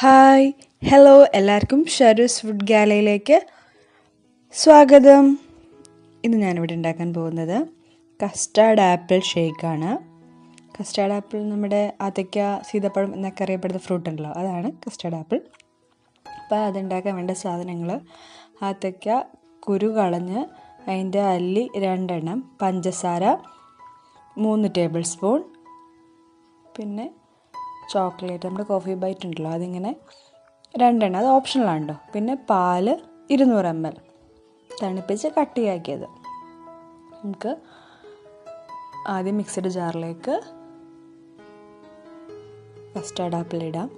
Hi hello എല്ലാവർക്കും ഷരൂസ് food ഗാലയിലേക്ക് സ്വാഗതം. ഇന്ന് ഞാനിവിടെ ഉണ്ടാക്കാൻ പോകുന്നത് കസ്റ്റാർഡ് ആപ്പിൾ ഷേക്കാണ്. കസ്റ്റാർഡ് ആപ്പിൾ നമ്മുടെ ആത്തയ്ക്ക, സീതപ്പഴം എന്നൊക്കെ അറിയപ്പെടുന്ന ഫ്രൂട്ട് ഉണ്ടല്ലോ, അതാണ് കസ്റ്റാർഡ് ആപ്പിൾ. അപ്പോൾ അതുണ്ടാക്കാൻ വേണ്ട സാധനങ്ങൾ: ആത്തയ്ക്ക കുരു കളഞ്ഞ് അതിൻ്റെ അല്ലി 2 എണ്ണം, പഞ്ചസാര 3 ടേബിൾ സ്പൂൺ, പിന്നെ ചോക്ലേറ്റ്, നമ്മുടെ കോഫി ബൈറ്റ് ഉണ്ടല്ലോ അതിങ്ങനെ 2 എണ്ണം, അത് ഓപ്ഷണലാണ് കേട്ടോ. പിന്നെ പാല് 200 ml തണുപ്പിച്ച് കട്ടിയാക്കിയത്. നമുക്ക് ആദ്യം മിക്സഡ് ജാറിലേക്ക് കസ്റ്റാർഡ് ആപ്പിൾ ഇടാം.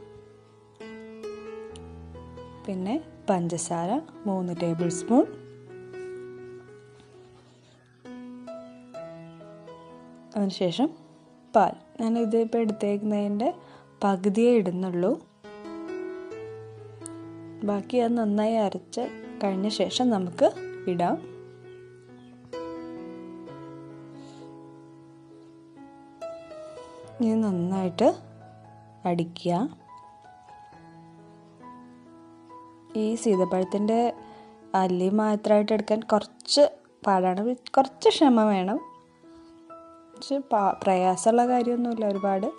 പിന്നെ പഞ്ചസാര 3 ടേബിൾ സ്പൂൺ, അതിനുശേഷം പാൽ. ഞാനിത് ഇപ്പോൾ എടുത്തേക്കുന്നതിൻ്റെ പകുതിയേ ഇടുന്നുള്ളൂ. ബാക്കി അത് നന്നായി അരച്ച് കഴിഞ്ഞ ശേഷം നമുക്ക് ഇടാം. ഇത് നന്നായിട്ട് അടിക്കുക. ഈ സീതപ്പഴത്തിൻ്റെ അല്ലി മാത്രമായിട്ട് എടുക്കാൻ കുറച്ച് പാടാണ്, കുറച്ച് ക്ഷമ വേണം. പ്രയാസമുള്ള കാര്യമൊന്നുമില്ല. ഒരുപാട്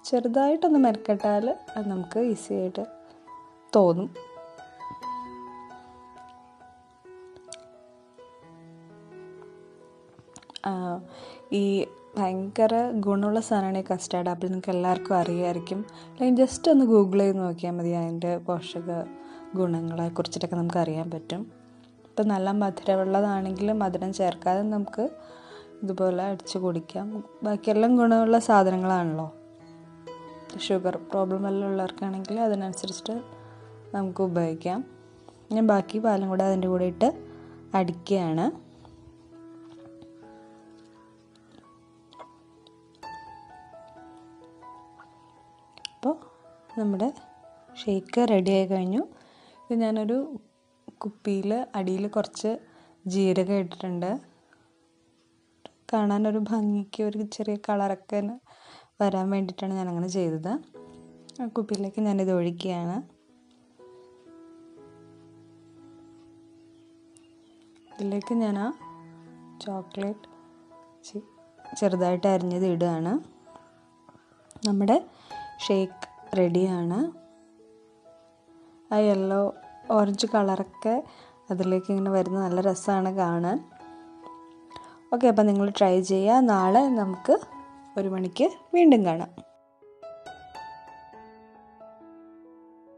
ചെറുതായിട്ടൊന്ന് മെനക്കെട്ടാൽ അത് നമുക്ക് ഈസി ആയിട്ട് തോന്നും. ഈ ഭയങ്കര ഗുണമുള്ള സാധനമാണ് ഈ കസ്റ്റാർഡ് ആപ്പിൾ. നിങ്ങൾക്ക് എല്ലാവർക്കും അറിയാമായിരിക്കും. അല്ലെങ്കിൽ ജസ്റ്റ് ഒന്ന് ഗൂഗിൾ ചെയ്ത് നോക്കിയാൽ മതി, അതിൻ്റെ പോഷക ഗുണങ്ങളെ കുറിച്ചിട്ടൊക്കെ നമുക്ക് അറിയാൻ പറ്റും. ഇപ്പം നല്ല മധുരമുള്ളതാണെങ്കിൽ മധുരം ചേർക്കാതെ നമുക്ക് ഇതുപോലെ അടിച്ച് കുടിക്കാം. ബാക്കിയെല്ലാം ഗുണമുള്ള സാധനങ്ങളാണല്ലോ. ഷുഗർ പ്രോബ്ലം എല്ലാം ഉള്ളവർക്കാണെങ്കിൽ അതിനനുസരിച്ചിട്ട് നമുക്ക് ഉപയോഗിക്കാം. ഞാൻ ബാക്കി പാലും കൂടെ അതിൻ്റെ കൂടെ ഇട്ട് അടിക്കുകയാണ്. അപ്പോൾ നമ്മുടെ ഷേക്ക് റെഡി ആയി കഴിഞ്ഞു. ഇത് ഞാനൊരു കുപ്പിയിൽ അടിയിൽ കുറച്ച് ജീരകം ഇട്ടിട്ടുണ്ട്. കാണാനൊരു ഭംഗിക്ക്, ഒരു ചെറിയ കളറൊക്കെ വരാൻ വേണ്ടിയിട്ടാണ് ഞാനങ്ങനെ ചെയ്തത്. ആ കുപ്പിയിലേക്ക് ഞാനിത് ഒഴിക്കുകയാണ്. ഇതിലേക്ക് ഞാൻ ആ ചോക്ലേറ്റ് ചെറുതായിട്ട് അരിഞ്ഞത് ഇടുകയാണ്. നമ്മുടെ ഷേക്ക് റെഡിയാണ്. ആ യെല്ലോ ഓറഞ്ച് കളറൊക്കെ അതിലേക്ക് ഇങ്ങനെ വരുന്നത് നല്ല രസമാണ് കാണാൻ. ഓക്കെ, അപ്പം നിങ്ങൾ ട്രൈ ചെയ്യുക. നാളെ നമുക്ക് 1 മണിക്ക് വീണ്ടും കാണാം.